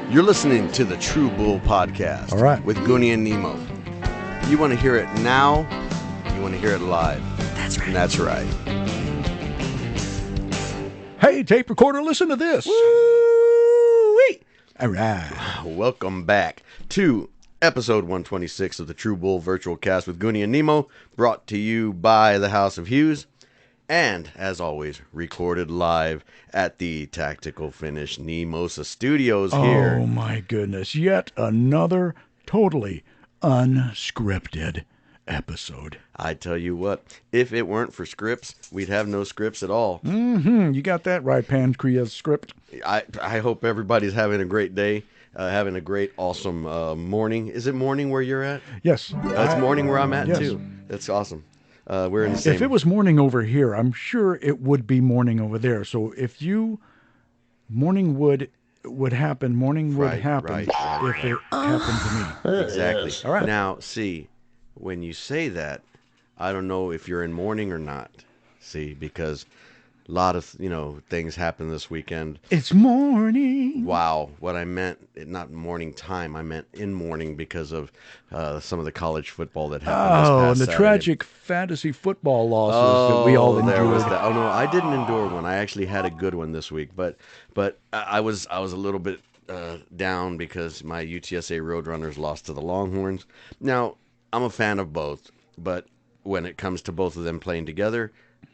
You're listening to the True Bull Podcast. All right. With Goonie and Nemo. You want to hear it now, you want to hear it live. That's right. That's right. Hey, tape recorder, listen to this. Woo-wee. All right. Welcome back to episode 126 of the True Bull Virtual Cast with Goonie and Nemo, brought to you by the House of Hughes, and, as always, recorded live at the Tactical Finish Nemosa Studios here. Oh, my goodness. Yet another totally unscripted episode. I tell you what, if it weren't for scripts, we'd have no scripts at all. Mm-hmm. You got that right, Pancreas script. I hope everybody's having a great day, having a great, awesome morning. Is it morning where you're at? Yes. It's morning where I'm at, yes. too. That's awesome. We're in the same... If it was morning over here, I'm sure it would be morning over there. So if morning would happen Right. if it happened to me. Exactly. All right. Now, see, when you say that, I don't know if you're in mourning or not. See, because a lot of, things happen this weekend. It's morning. Wow. What I meant, not morning time, I meant in mourning because of some of the college football that happened this Oh, past and the Saturday. tragic fantasy football losses that we all endured. There was that. Oh, no, I didn't endure one. I actually had a good one this week, but I was a little bit down because my UTSA Roadrunners lost to the Longhorns. Now, I'm a fan of both, but when it comes to both of them playing together,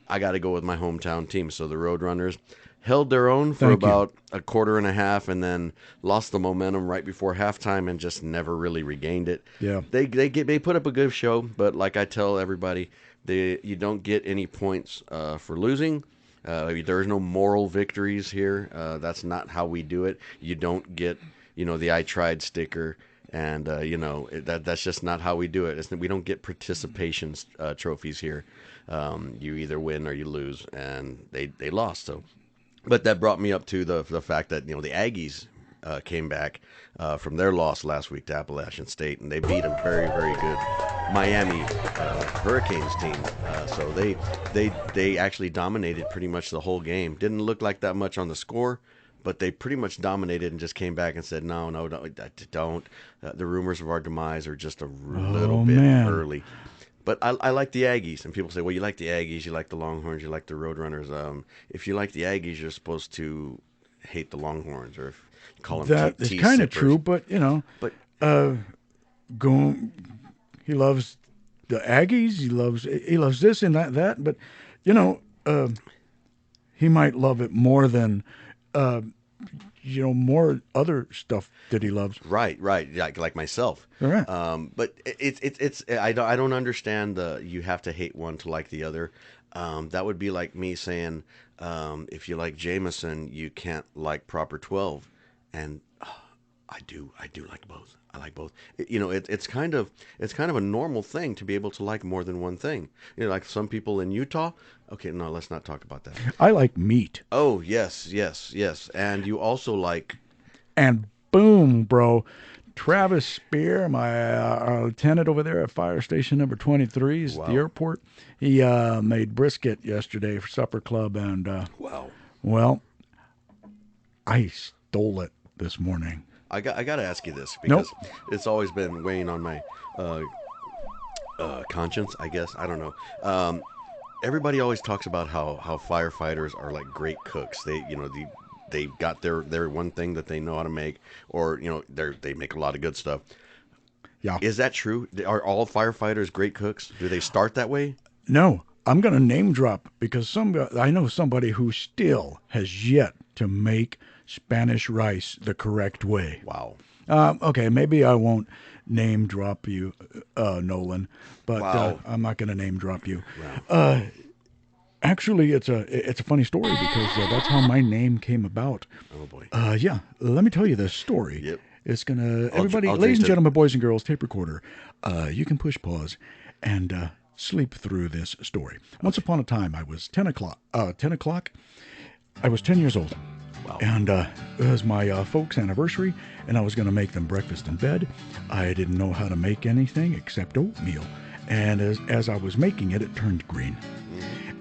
I got to go with my hometown team. So the Roadrunners held their own for about a quarter and a half and then lost the momentum right before halftime and just never really regained it. Yeah. They put up a good show, but like I tell everybody, you don't get any points for losing. There's no moral victories here. That's not how we do it. You don't get, the I tried sticker. And, that's just not how we do it. We don't get participation trophies here. You either win or you lose, and they lost. So, but that brought me up to the fact that, the Aggies came back from their loss last week to Appalachian State, and they beat a very, very good Miami Hurricanes team. So they actually dominated pretty much the whole game. Didn't look like that much on the score, but they pretty much dominated and just came back and said, no, don't. The rumors of our demise are just a little bit early. But I like the Aggies. And people say, well, you like the Aggies, you like the Longhorns, you like the Roadrunners. If you like the Aggies, you're supposed to hate the Longhorns, or if you call them That is kind of true, but, But he loves the Aggies, he loves this and that, but, he might love it more than... more other stuff that he loves. Right, like myself. All right. But it's I don't understand you have to hate one to like the other. That would be like me saying, if you like Jameson, you can't like Proper 12, and I do like both. I like both. It's kind of a normal thing to be able to like more than one thing. Like some people in Utah. Okay, no, let's not talk about that. I like meat. Oh, yes. And you also like... And boom, bro. Travis Spear, my lieutenant over there at Fire Station number 23, is at the airport. He made brisket yesterday for supper club, and well, I stole it this morning. I got to ask you this because it's always been weighing on my conscience, I guess. I don't know. Everybody always talks about how firefighters are like great cooks. They got their one thing that they know how to make, or they make a lot of good stuff. Yeah. Is that true? Are all firefighters great cooks? Do they start that way? No, I'm going to name drop because I know somebody who still has yet to make Spanish rice the correct way. Wow. Okay, maybe I won't name drop you, Nolan, but I'm not going to name drop you. Wow. Actually, it's a funny story because that's how my name came about. Oh boy. Yeah, let me tell you this story. Yep. It's gonna everybody, ladies and gentlemen, boys and girls, tape recorder. You can push pause and sleep through this story. Once upon a time, I was 10 o'clock. I was 10 years old. Wow. And it was my folks' anniversary, and I was going to make them breakfast in bed. I didn't know how to make anything except oatmeal. And as I was making it, it turned green.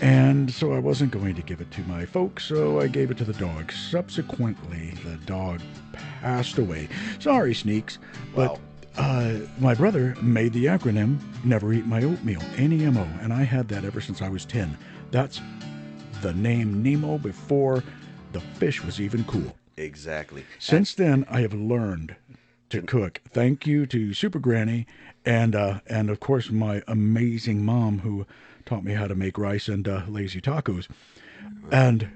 And so I wasn't going to give it to my folks, so I gave it to the dog. Subsequently, the dog passed away. Sorry, Sneaks, but my brother made the acronym Never Eat My Oatmeal, NEMO, and I had that ever since I was 10. That's the name Nemo before the fish was even cool. Exactly. Since then, I have learned to cook. Thank you to Super Granny and of course my amazing mom who taught me how to make rice and lazy tacos. And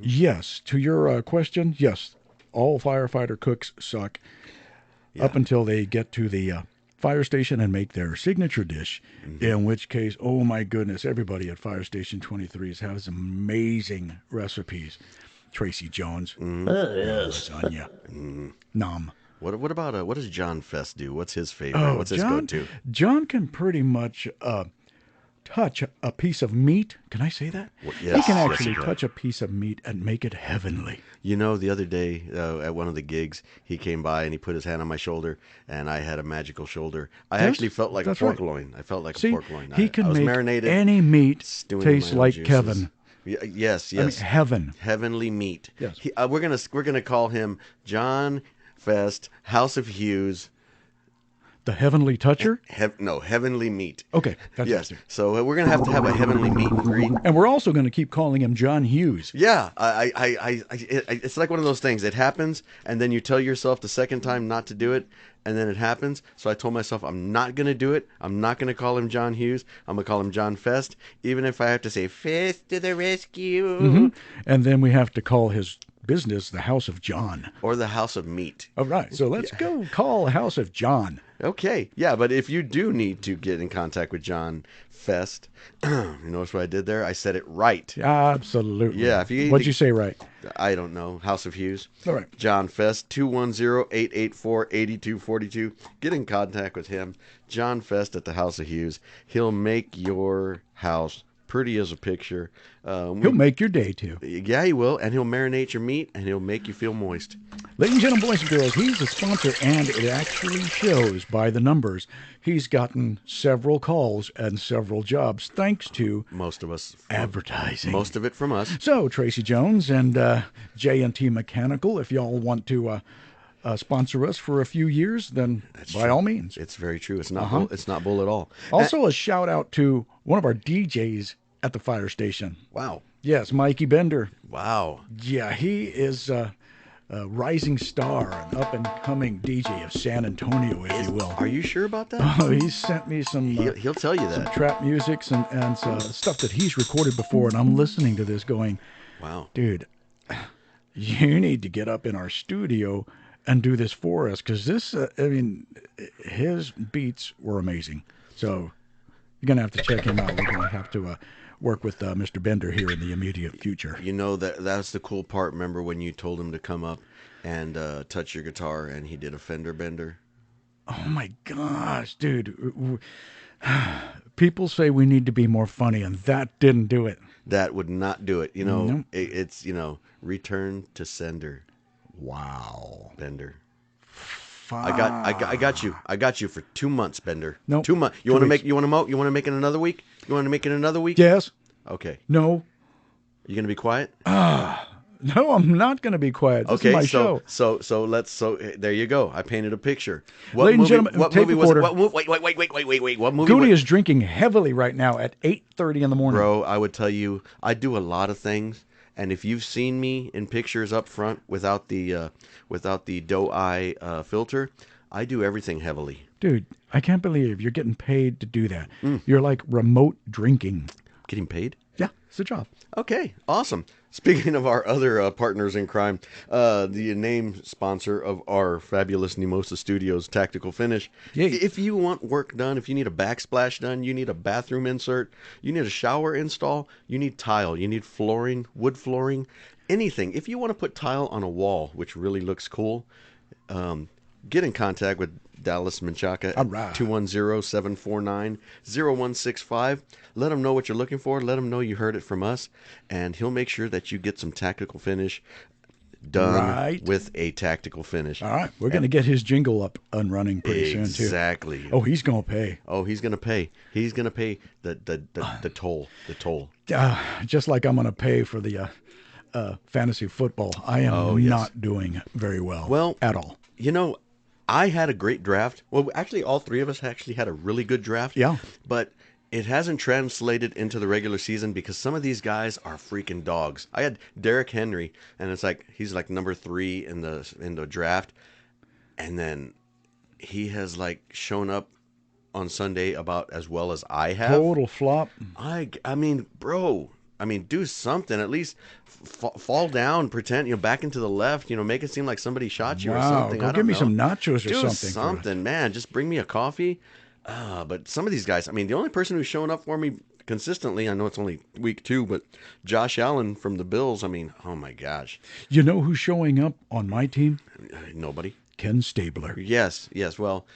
yes, to your question, yes, all firefighter cooks suck up until they get to the fire station and make their signature dish, in which case, oh my goodness, everybody at Fire Station 23 has amazing recipes. Tracy Jones, Yes. lasagna, nom. What about what does John Fest do? What's his favorite? What's his go-to? John can pretty much touch a piece of meat. Can I say that? Well, He yes, can yes, actually you can. touch a piece of meat and make it heavenly. You know, the other day at one of the gigs, he came by and he put his hand on my shoulder, and I had a magical shoulder. I Yes, actually felt like a that's pork right. loin. I felt like See, a pork loin. he I can was make marinated, any meat stewing in taste my own like juices. Kevin. Yes, yes. I mean, heaven. Heavenly meat. Yes. We're gonna call him John Fest, House of Hughes. The heavenly toucher? Heavenly meat. Okay, that's Yes. interesting. So we're gonna have to have a heavenly meet and greet. And we're also going to keep calling him John Hughes. Yeah, it's like one of those things. It happens, and then you tell yourself the second time not to do it, and then it happens. So I told myself I'm not gonna do it. I'm not gonna call him John Hughes. I'm gonna call him John Fest, even if I have to say Fest to the rescue, And then we have to call his business the House of John. or the House of Meat. All right, so let's go call House of John. Okay, yeah, but if you do need to get in contact with John Fest, you notice what I did there? I said it right. Absolutely. Yeah, if you- What'd you say right? I don't know. House of Hughes. All right. John Fest, 210-884-8242. Get in contact with him. John Fest at the House of Hughes. He'll make your house pretty as a picture. He'll make your day too. Yeah, he will. And he'll marinate your meat, and he'll make you feel moist. Ladies and gentlemen, boys and girls, he's a sponsor, and it actually shows by the numbers. He's gotten several calls and several jobs thanks to Most of us. advertising. Most of it from us. So, Tracy Jones and J&T Mechanical, if y'all want to sponsor us for a few years, then by all means. It's very true. It's not bull, it's not bull at all. Also, a shout out to one of our DJs at the fire station. Wow. Yes, Mikey Bender. Wow. Yeah, he is a rising star, an up-and-coming DJ of San Antonio, if you will. Are you sure about that? Oh, he sent me some He'll tell you that. trap music and stuff that he's recorded before, and I'm listening to this going, Wow. dude, you need to get up in our studio and do this for us, because this, his beats were amazing. So you're going to have to check him out. We're going to have to work with Mr. Bender here in the immediate future. You know, that's the cool part. Remember when you told him to come up and touch your guitar, and he did a fender bender? Oh my gosh, dude. People say we need to be more funny, and that didn't do it. That would not do it. You know, Nope. it's, return to sender Wow. bender. Fine. I got you. I got you for 2 months, Bender. Nope. 2 months. You 2 want to weeks. make? You want to make it another week? You want to make it another week? Yes. Okay. No. You gonna be quiet? No, I'm not going to be quiet. This Okay. is my show. So there you go. I painted a picture. What Ladies and movie? gentlemen, What tape movie was it? recorder. Wait. What movie? Goody is drinking heavily right now at 8:30 in the morning. Bro, I would tell you, I do a lot of things, and if you've seen me in pictures up front without the doe eye filter, I do everything heavily. Dude, I can't believe you're getting paid to do that. You're like remote drinking. Getting paid? Yeah, it's a job. Okay, awesome. Speaking of our other partners in crime, the name sponsor of our fabulous Nemosa Studios Tactical Finish. Yay. If you want work done, if you need a backsplash done, you need a bathroom insert, you need a shower install, you need tile, you need flooring, wood flooring, anything. If you want to put tile on a wall, which really looks cool, get in contact with Dallas Menchaca All at right. 210-749-0165. Let him know what you're looking for. Let him know you heard it from us, and he'll make sure that you get some tactical finish done Right. with a tactical finish. All right, we're going to get his jingle up and running pretty soon too. Exactly. Oh, he's going to pay. Oh, he's gonna pay. He's gonna pay the toll. The toll. Just like I'm going to pay for the fantasy football. I am not doing very well at all. You know, I had a great draft. Well, actually, all three of us actually had a really good draft. Yeah. But it hasn't translated into the regular season because some of these guys are freaking dogs. I had Derrick Henry, and it's like he's like number 3 in the draft, and then he has like shown up on Sunday about as well as I have. Total flop. I mean, bro. I mean, do something. At least fall down, pretend, back into the left, make it seem like somebody shot you or something. Go I don't give me know. some nachos or Do something. something, man. Just bring me a coffee. But some of these guys, I mean, the only person who's showing up for me consistently, I know it's only week 2, but Josh Allen from the Bills, I mean, oh my gosh. You know who's showing up on my team? Nobody. Ken Stabler. Yes, well.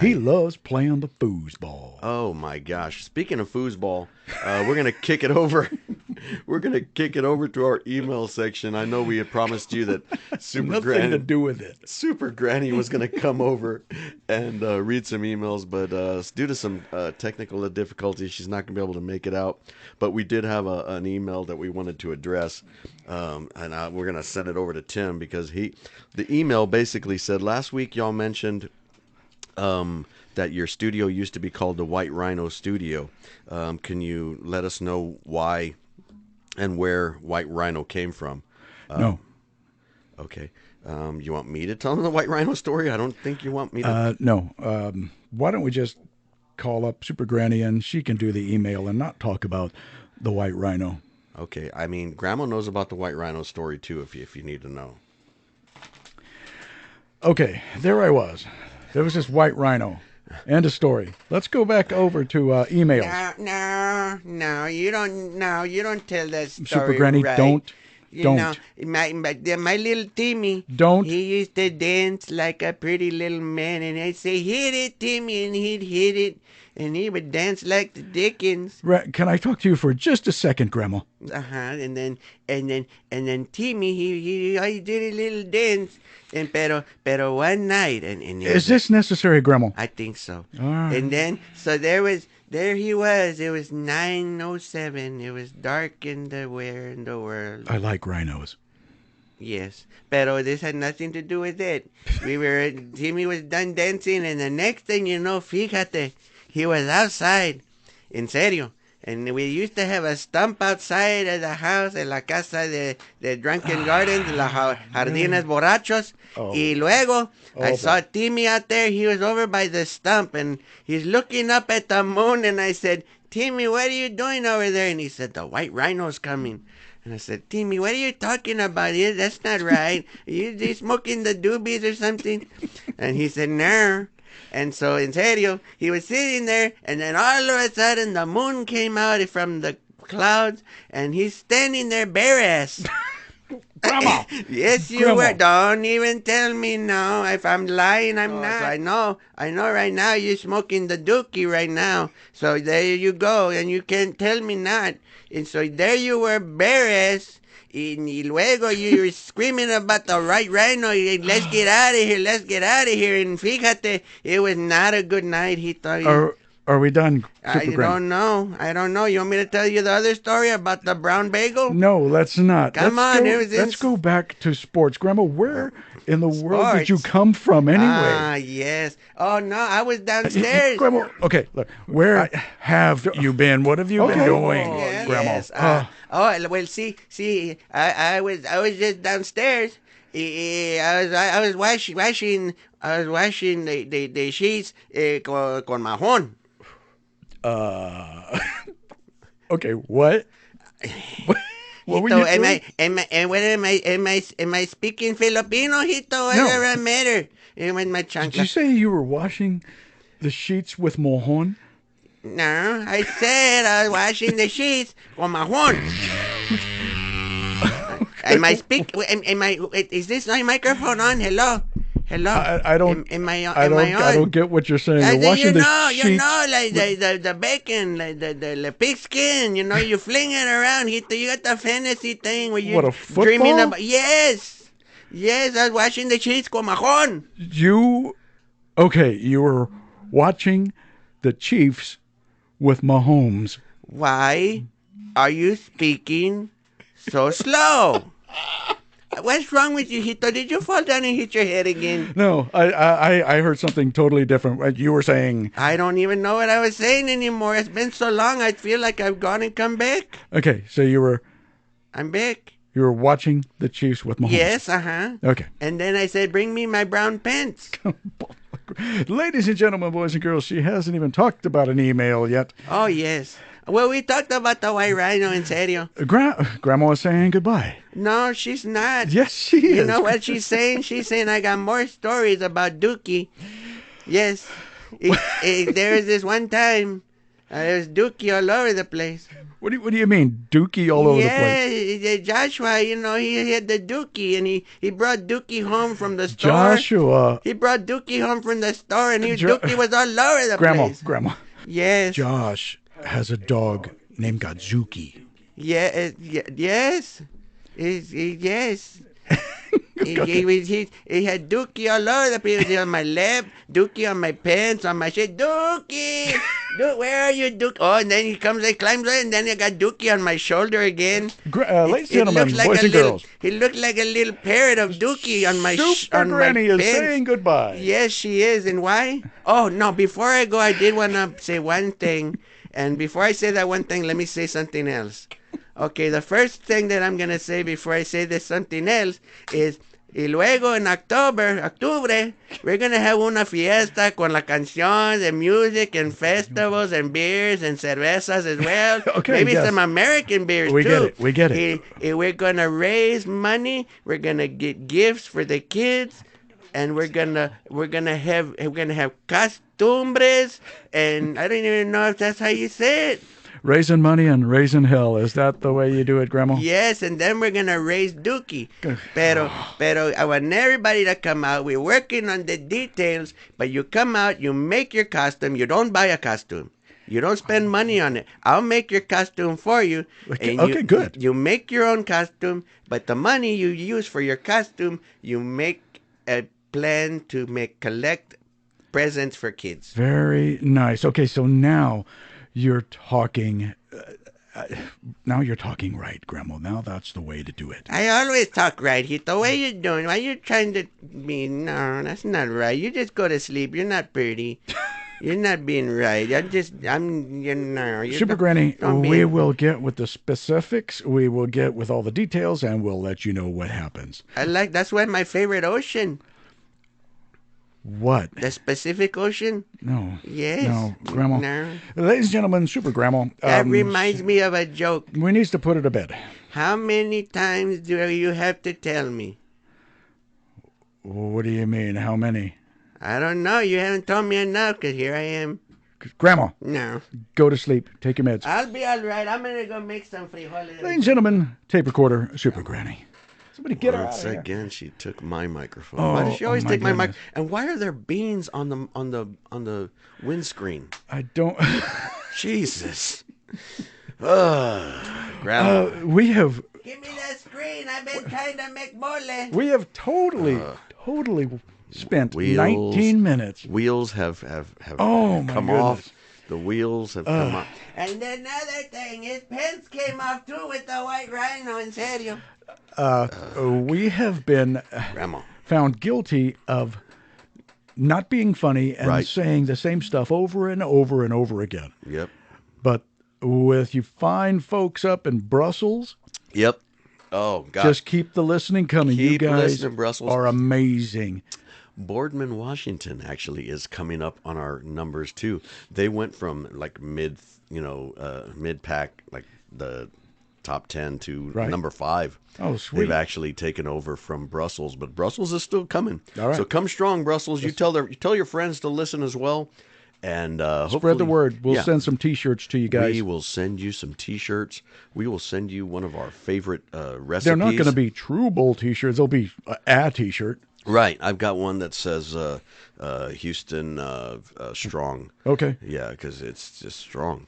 He loves playing the foosball. Oh my gosh! Speaking of foosball, we're gonna kick it over. We're gonna kick it over to our email section. I know we had promised you that Nothing to do with it. Super Granny was gonna come over and read some emails, but due to some technical difficulties, she's not gonna be able to make it out. But we did have an email that we wanted to address, and we're gonna send it over to Tim because the email basically said last week y'all mentioned. That your studio used to be called the White Rhino Studio. Can you let us know why and where White Rhino came from? No. Okay. You want me to tell them the White Rhino story? I don't think you want me to. No. Why don't we just call up Super Granny and she can do the email and not talk about the White Rhino? Okay. I mean, Grandma knows about the White Rhino story too, if you need to know. Okay. There I was. There was this White Rhino. End of story. Let's go back over to emails. No, you don't. No, you don't tell that story. Super Granny, right. don't. My little Timmy. Don't. He used to dance like a pretty little man, and I'd say, "Hit it, Timmy," and he'd hit it, and he would dance like the Dickens. Can I talk to you for just a second, Grandma? And then Timmy, he did a little dance, pero one night, and Is this necessary, Grandma? I think so. All right. And then there he was. It was 9:07. It was dark in the world. I like rhinos. Yes, pero this had nothing to do with it. Timmy was done dancing, and the next thing you know, fíjate, he was outside. En serio. And we used to have a stump outside of the house, en la casa de Drunken Gardens, la Jardines Borrachos. Y luego, I saw Timmy out there. He was over by the stump, and he's looking up at the moon. And I said, "Timmy, what are you doing over there?" And he said, "The White Rhino's coming." And I said, "Timmy, what are you talking about? That's not right. Are you smoking the doobies or something?" And he said, "No." And so, en serio, he was sitting there, and then all of a sudden, the moon came out from the clouds, and he's standing there bare ass. Grandma! Yes, you Grandma. were. Don't even tell me no. If I'm lying, I'm not. So I know right now you're smoking the dookie right now. So there you go, and you can't tell me not. And so there you were, bare ass. Y luego you were screaming about the White Rhino. Let's get out of here. Let's get out of here. And fíjate, it was not a good night. He thought. Are we done, Super I Granny? don't know. You want me to tell you the other story about the brown bagel? No, let's not. Come on, it was in- let's go back to sports. Grandma, where in the world did you come from anyway? Ah, yes. Oh, no, I was downstairs. Grandma, okay, look, where have you been? What have you been doing, Yeah, Grandma? yes. Well, see, I was just downstairs. I was washing the sheets con majón. Okay, what? What were you doing? Am I speaking Filipino, Hito? It No. doesn't matter. It was my Did you chancla. say you were washing the sheets with mojon? No, I said I was washing the sheets con majón. Am I speak? Is this my microphone on? Hello. Hello. I don't. Am I I am don't. I I on? don't get what you're saying. I You're said, washing the you sheets. know, like the bacon, like the pig skin, you know, you fling it around. You got the fantasy thing where What, you're a dreaming football? about. Yes, yes, I was washing the sheets con majón. You were watching the Chiefs with Mahomes. Why are you speaking so slow? What's wrong with you, Hito? Did you fall down and hit your head again? No, I heard something totally different. You were saying, I don't even know what I was saying anymore. It's been so long, I feel like I've gone and come back. okay, so I'm back. you were watching the Chiefs with Mahomes. Yes, uh-huh. Okay. And then I said, bring me my brown pants. Ladies and gentlemen, boys and girls, she hasn't even talked about an email yet. Oh, yes. Well, we talked about the White Rhino, en serio. Grandma is saying goodbye. No, she's not. Yes, she is. You know what she's saying? She's saying, I got more stories about Dookie. Yes. There was this one time, there was Dookie all over the place. What do you mean, Dookie all over the place? Yeah, Joshua, you know, he had the Dookie, and he brought Dookie home from the store. Joshua. He brought Dookie home from the store, and Dookie was all over the place. Grandma. Yes. Josh has a dog named Godzuki. Yeah, yes. Yes. He had Dookie all over the place. On my lap, Dookie on my pants, on my shit. Dookie! Where are you, Dookie? Oh, and then he comes and climbs in, and then I got Dookie on my shoulder again. Ladies and gentlemen, like boys and girls. He looked like a little parrot of Dookie on my Super Granny is pants. saying goodbye. Yes, she is. And why? Oh, no, before I go, I did want to say one thing. And before I say that one thing, let me say something else. Okay, the first thing that I'm going to say before I say this something else is, y luego en octubre, we're going to have una fiesta con la canción, and music, and festivals, and beers, and cervezas as well. Okay, Maybe yes. some American beers, We too. We get it. We're going to raise money. We're going to get gifts for the kids. And we're gonna have costumbres, and I don't even know if that's how you say it. Raising money and raising hell. Is that the way you do it, Grandma? Yes, and then we're gonna raise Dookie. Pero I want everybody to come out. We're working on the details, but you come out, you make your costume. You don't buy a costume. You don't spend money on it. I'll make your costume for you. Okay, good. You make your own costume, but the money you use for your costume, you make a plan to collect presents for kids. Very nice. Okay, so now you're talking. Now you're talking right, Grandma. Now that's the way to do it. I always talk right, Hito. What are you doing? Why are you trying to be? No, that's not right. You just go to sleep. You're not pretty. You're not being right. Super Granny, we will get with the specifics. We will get with all the details, and we'll let you know what happens. That's why my favorite ocean. What? The Pacific Ocean? No. Yes. No, Grandma. No. Ladies and gentlemen, Super Grandma. That reminds me of a joke. We need to put it to bed. How many times do you have to tell me? What do you mean? How many? I don't know. You haven't told me enough, because here I am. Grandma. No. Go to sleep. Take your meds. I'll be all right. I'm going to go make some frijoles. Ladies and gentlemen, tape recorder, Super Granny. Somebody get her out of Once here. again, she took my microphone. Oh, Why does she always my take my mic? goodness. And why are there beans on the windscreen? I don't. Jesus. Grandma. We have Give me that screen. I've been trying to make mole. totally spent wheels. 19 minutes. Wheels have Oh, my come goodness. off. The wheels have come off. And another thing, his pants came off too with the White Rhino, en serio. We have been Grandma. found guilty of not being funny and Right. saying the same stuff over and over and over again. Yep. But with you fine folks up in Brussels, Yep. Oh, God. just keep the listening coming. You Keep guys listening, Brussels. are amazing. Boardman, Washington actually is coming up on our numbers too. They went from like mid pack, like the top 10 to Right. number 5. Oh, sweet. They've actually taken over from Brussels, but Brussels is still coming. All right. So come strong, Brussels. You tell your friends to listen as well, and Spread the word. We'll yeah, send some T-shirts to you guys. We will send you some T-shirts. We will send you one of our favorite recipes. They're not going to be True Bowl T-shirts. They'll be a T-shirt. Right. I've got one that says Houston strong. Okay. Yeah, because it's just strong.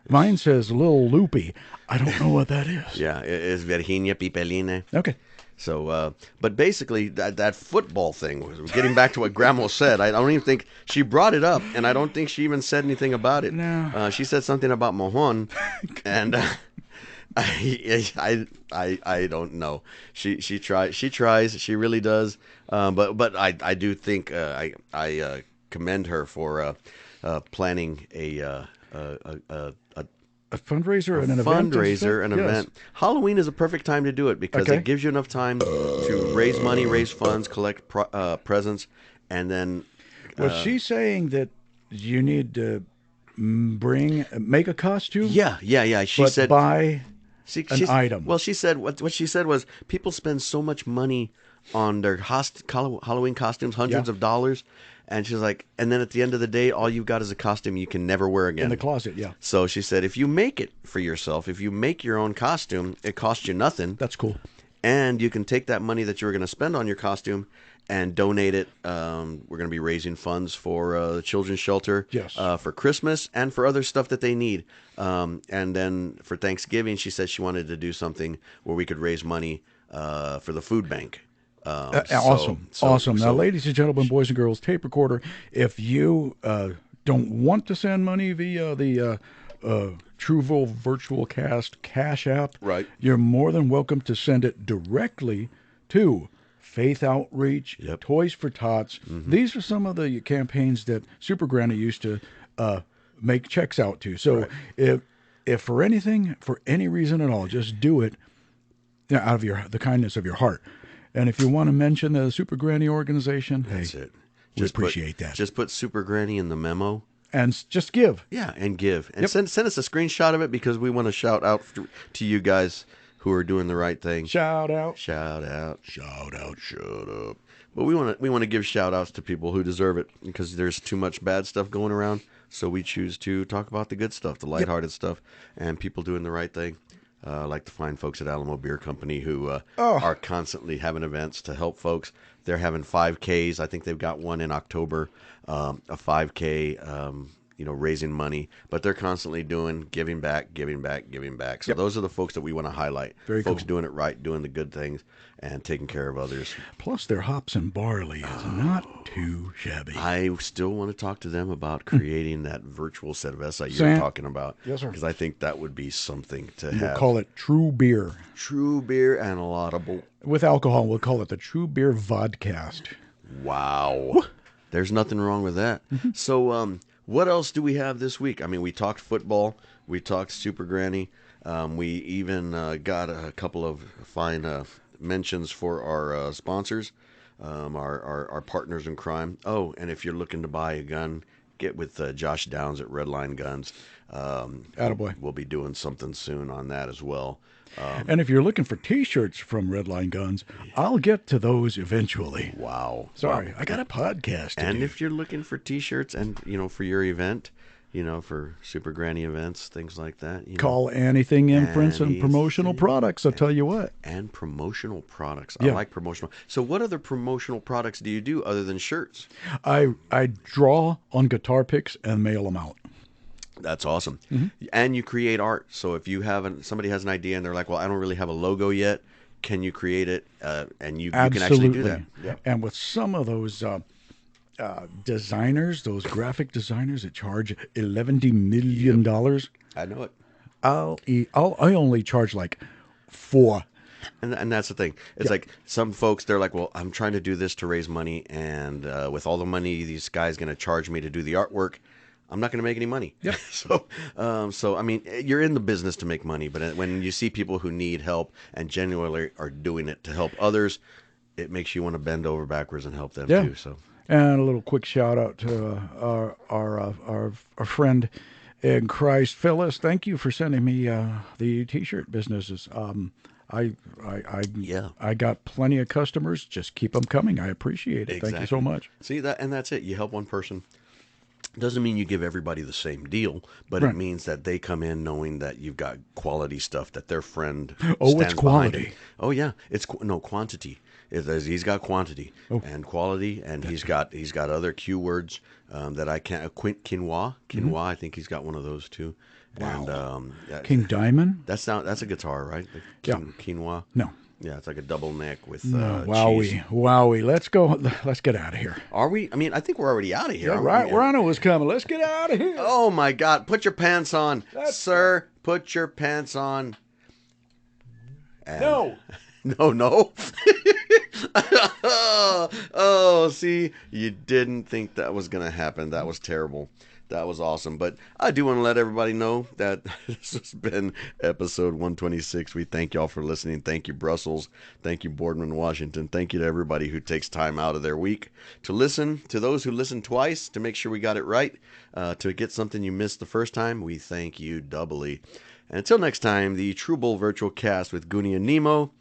Mine says Little Loopy. I don't know what that is. Yeah, it's Virginia Pipeline. Okay. So, but basically, that football thing, getting back to what Grandma said, I don't even think she brought it up, and I don't think she even said anything about it. No. She said something about Mojon, and I don't know. She tries, she really does. But I do think I commend her for planning A fundraiser and an fundraiser, event. an Yes. event. Halloween is a perfect time to do it because Okay. it gives you enough time to raise money, raise funds, collect presents, and then Was she saying that you need to make a costume? yeah. She but said buy an she's, item. Well, she said what she said was people spend so much money on their Halloween costumes, hundreds Yeah. of dollars, and she's like, and then at the end of the day, all you've got is a costume you can never wear again in the closet. Yeah, So she said, if you make it for yourself, if you make your own costume, it costs you nothing. that's cool. And you can take that money that you were going to spend on your costume and donate it. We're going to be raising funds for the children's shelter Yes. for Christmas and for other stuff that they need. And then for Thanksgiving, she said she wanted to do something where we could raise money for the food bank. Awesome. Now, ladies and gentlemen, boys and girls, tape recorder, if you don't want to send money via the Trueville Virtual Cast Cash App, Right. you're more than welcome to send it directly to Faith Outreach, Yep. Toys for Tots. These are some of the campaigns that Super Granny used to make checks out to. So if for anything, for any reason at all, just do it out of the kindness of your heart. And if you want to mention the Super Granny organization, That's hey, it. we appreciate that. Just put Super Granny in the memo. And just give. Yeah, and give. And send us a screenshot of it because we want to shout out to you guys who are doing the right thing. Shout out. Shout out. Shout out. Shut up. But we want to give shout outs to people who deserve it because there's too much bad stuff going around. So we choose to talk about the good stuff, the lighthearted stuff, and people doing the right thing. Like the fine folks at Alamo Beer Company who are constantly having events to help folks. They're having 5Ks. I think they've got one in October, a 5K, raising money. But they're constantly giving back. So those are the folks that we want to highlight. Very folks cool. doing it right, doing the good things, and taking care of others. Plus, their hops and barley is not too shabby. I still want to talk to them about creating that virtual set of SI you're Sam? talking about. Yes, sir. Because I think that would be something to We'll have. call it True Beer. True beer and a laudable. With alcohol, we'll call it the True Beer Vodcast. Wow. There's nothing wrong with that. So, what else do we have this week? I mean, we talked football. We talked Super Granny. We even got a couple of fine mentions for our sponsors, our partners in crime. Oh, and if you're looking to buy a gun, get with Josh Downs at Redline Guns. Attaboy. We'll be doing something soon on that as well. And if you're looking for T-shirts from Redline Guns, I'll get to those eventually. Wow. Sorry, Wow. I got a podcast to And do. if you're looking for T-shirts and, for your event, for Super Granny events, things like that. Call Anything Imprints and Anything. Promotional Products. I'll tell you what. And promotional products. Yeah. I like promotional. So what other promotional products do you do other than shirts? I draw on guitar picks and mail them out. That's awesome. Mm-hmm. And you create art. So if somebody has an idea and they're like, well, I don't really have a logo yet. Can you create it? And you can actually do that. Yeah. And with some of those designers, those graphic designers that charge $11 million, I know it. I only charge like $4. And that's the thing. It's like some folks, they're like, well, I'm trying to do this to raise money. And with all the money these guys going to charge me to do the artwork, I'm not going to make any money. Yep. So I mean, you're in the business to make money, but when you see people who need help and genuinely are doing it to help others, it makes you want to bend over backwards and help them too. So, and a little quick shout out to our friend in Christ, Phyllis. Thank you for sending me the T-shirt businesses. I got plenty of customers. Just keep them coming. I appreciate it. Exactly. Thank you so much. See that, and that's it. You help one person, Doesn't mean you give everybody the same deal, but Right. it means that they come in knowing that you've got quality stuff, that their friend Oh, stands it's behind quality. him. Oh yeah, it's no quantity. He's got quantity Oh. and quality, and he's got other Q words that I can't. Quinoa, I think he's got one of those too. Wow. And King Diamond? that's a guitar, right? The Yeah. Quinoa. No. Yeah, it's like a double neck with No. cheese. Wowie. Let's go. Let's get out of here. Are we? I mean, I think we're already out of here. Yeah, right. Rhino was coming. Let's get out of here. Oh my God! Put your pants on, sir. Put your pants on. And No. no. Oh, see, you didn't think that was gonna happen. That was terrible. That was awesome. But I do want to let everybody know that this has been episode 126. We thank y'all for listening. Thank you, Brussels. Thank you, Boardman, Washington. Thank you to everybody who takes time out of their week to listen. To those who listen twice to make sure we got it right, to get something you missed the first time, we thank you doubly. And until next time, the True Bull Virtual Cast with Goonie and Nemo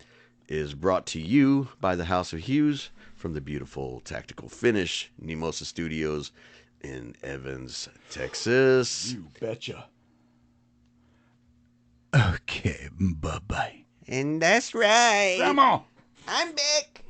is brought to you by the House of Hughes from the beautiful Tactical Finish Nemosa Studios in Evans, Texas. You betcha. Okay, bye-bye. And that's right. Come on. I'm back.